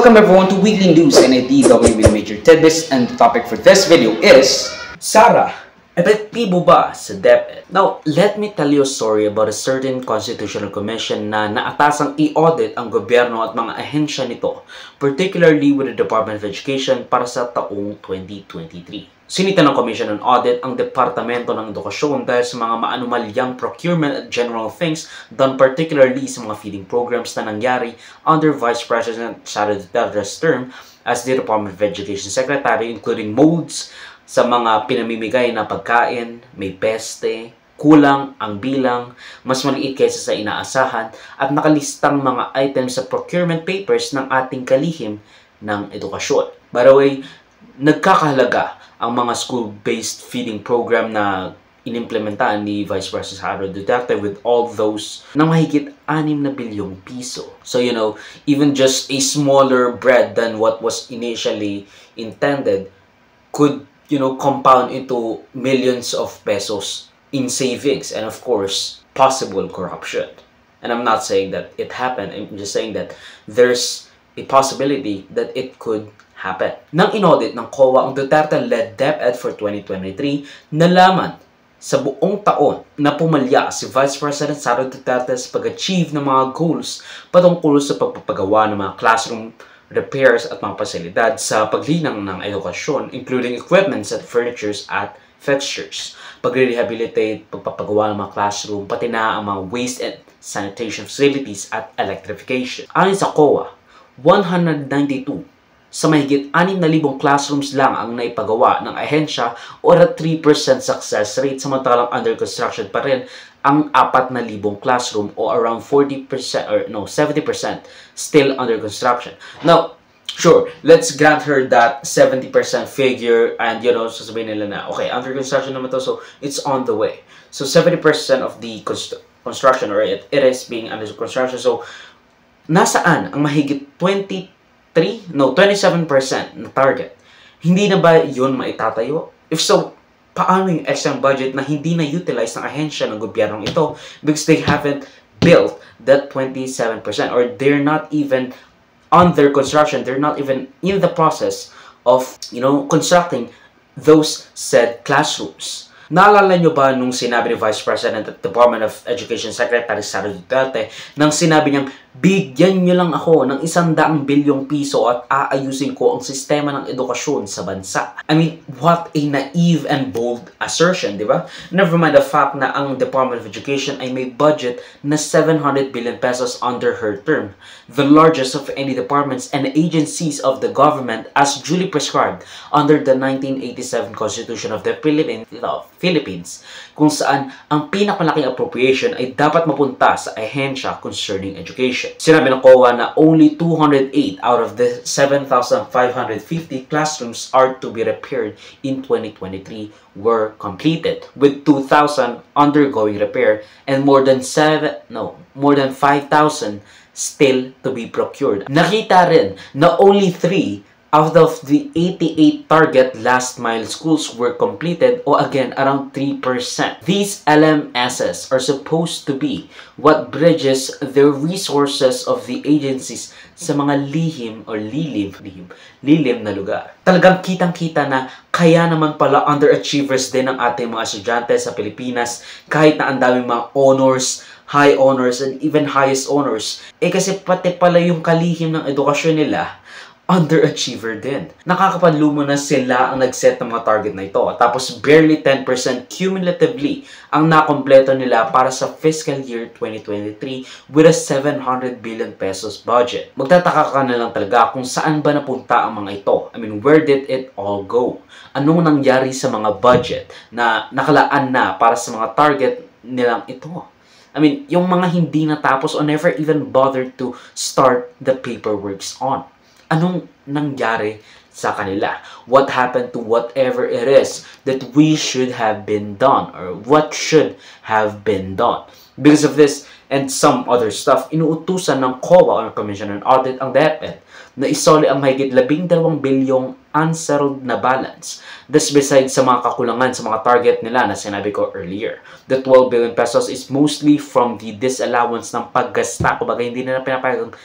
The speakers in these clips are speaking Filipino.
Welcome everyone to Weekly News and DW with Major Tidbits, and the topic for this video is Sara, epektibo ba sa DepEd? Now, let me tell you a story about a certain constitutional commission na naatasang i-audit ang gobyerno at mga ahensya nito, particularly with the Department of Education para sa taong 2023. Sinita ng Commission on Audit ang Departamento ng Edukasyon dahil sa mga maanumalyang procurement at general things done particularly sa mga feeding programs na nangyari under Vice President Sara Duterte's term as the Department of Education Secretary, including molds sa mga pinamimigay na pagkain, may peste, kulang ang bilang, mas maliit kaysa sa inaasahan, at nakalistang mga items sa procurement papers ng ating kalihim ng edukasyon. By the way, nagkakahalaga ang mga school-based feeding program na inimplementahan ni Vice President Sara Duterte with all those ng mahigit 6 na bilyong piso. So, you know, even just a smaller bread than what was initially intended could, you know, compound into millions of pesos in savings and, of course, possible corruption. And I'm not saying that it happened. I'm just saying that there's a possibility that it could happen. Nang inaudit ng COA ang Duterte-led DepEd for 2023, nalaman sa buong taon na pumalya si Vice President Sara Duterte sa pag-achieve ng mga goals patungkol sa pagpapagawa ng mga classroom repairs at mga pasilidad sa paglinang ng edukasyon, including equipments at furnitures at fixtures, pagre-rehabilitate, pagpapagawa ng mga classroom, pati na ang mga waste and sanitation facilities at electrification. Ayon sa COA, 192 sa mahigit 6,000 classrooms lang ang naipagawa ng ahensya or at 3% success rate, samantalang under construction pa rin ang 4,000 classroom o around 40% or no 70% still under construction. Now, sure, let's grant her that 70% figure and, you know, sasabihin nila na okay, under construction naman to, so it's on the way. So 70% of the construction, or it is being under construction. So nasaan ang mahigit 27% na target? Hindi na ba yun maitatayo? If so, paano yung extra budget na hindi na-utilize ng ahensya ng gobyernong ito because they haven't built that 27%, or they're not even under construction, they're not even in the process of, you know, constructing those said classrooms. Naalala nyo ba nung sinabi ni Vice President at Department of Education Secretary Sara Duterte nang sinabi niyang bigyan nyo lang ako ng 100 bilyong piso at aayusin ko ang sistema ng edukasyon sa bansa? I mean, what a naive and bold assertion, di ba? Never mind the fact na ang Department of Education ay may budget na 700 billion pesos under her term, the largest of any departments and agencies of the government as duly prescribed under the 1987 Constitution of the Philippines, kung saan ang pinakamalaking appropriation ay dapat mapunta sa ahensya concerning education. Sinabi ng COA na only 208 out of the 7,550 classrooms are to be repaired in 2023 were completed, with 2,000 undergoing repair and more than 5,000 still to be procured. Nakita rin na only 3 out of the 88 target last mile schools were completed, or again around 3%. These LMSs are supposed to be what bridges the resources of the agencies sa mga lilim na lugar. Talagang kitang-kita na kaya naman pala underachievers din ang ating mga estudyante sa Pilipinas kahit na ang daming mga honors, high honors, and even highest honors. Kasi pati pala yung kalihim ng edukasyon nila underachiever din. Nakakapanlumo na sila ang nag-set ng mga target na ito. Tapos barely 10% cumulatively ang nakompleto nila para sa fiscal year 2023 with a 700 billion pesos budget. Magtataka ka na lang talaga kung saan ba napunta ang mga ito. I mean, where did it all go? Anong nangyari sa mga budget na nakalaan na para sa mga target nilang ito? I mean, yung mga hindi natapos or never even bothered to start the paperworks on. Anong nangyari sa kanila? What happened to whatever it is that we should have been done, or what should have been done? Because of this and some other stuff, inuutusan ng COA or Commission on Audit ang DepEd na isoli ang mahigit 12 bilyong unsettled na balance. This besides sa mga kakulangan sa mga target nila na sinabi ko earlier. The 12 billion pesos is mostly from the disallowance ng paggasta. Kumbaga hindi nila pinapayagang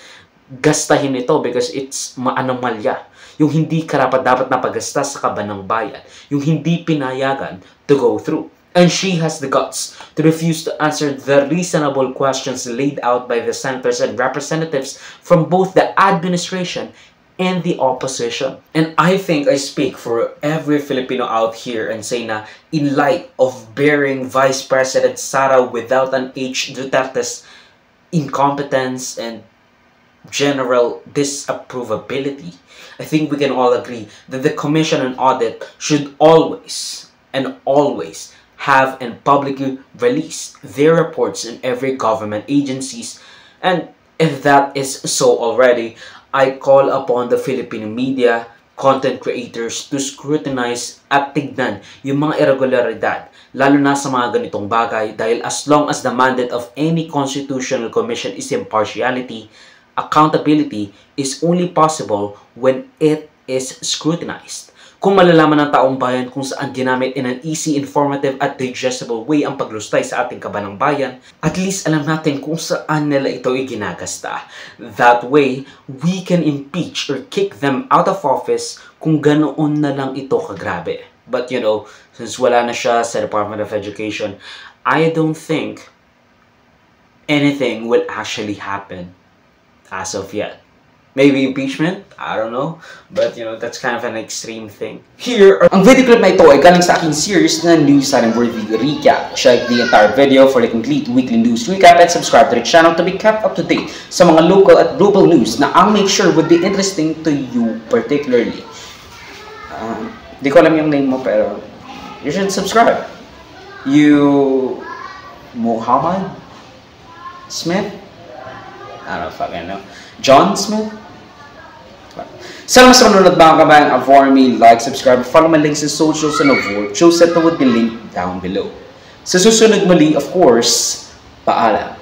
gastahin ito because it's maanomalya. Yung hindi karapat-dapat na paggastas sa kaban ng bayan. Yung hindi pinayagan to go through. And she has the guts to refuse to answer the reasonable questions laid out by the senators and representatives from both the administration and the opposition. And I think I speak for every Filipino out here and say na in light of bearing Vice President Sara without an H. Duterte's incompetence and general disapprovability, I think we can all agree that the Commission on Audit should always and always have and publicly release their reports in every government agencies. And if that is so already, I call upon the Filipino media, content creators to scrutinize at tignan yung mga irregularidad, lalo na sa mga ganitong bagay, dahil as long as the mandate of any constitutional commission is impartiality, accountability is only possible when it is scrutinized. Kung malalaman ng taong bayan kung saan ginamit in an easy, informative at digestible way ang paglustay sa ating kaban ng bayan, at least alam natin kung saan nila ito iginagasta. That way, we can impeach or kick them out of office kung ganoon na lang ito kagrabe. But you know, since wala na siya sa Department of Education, I don't think anything will actually happen as of yet. Maybe impeachment? I don't know. But, you know, that's kind of an extreme thing. Here, ang video clip na ito ay galing sa aking series na News Worthy Recap. Check the entire video for the complete weekly news recap and subscribe to the channel to be kept up to date sa mga local at global news na I'll make sure would be interesting to you particularly. Di ko alam yung name mo pero you should subscribe. You... Muhammad Smith? I don't fucking know. John Smith? Salamat sa manonood mga kabayan. Avoid me, like, subscribe, follow my links in socials and avoid. Choose that would be linked down below. Sa susunod muli, of course, paalam.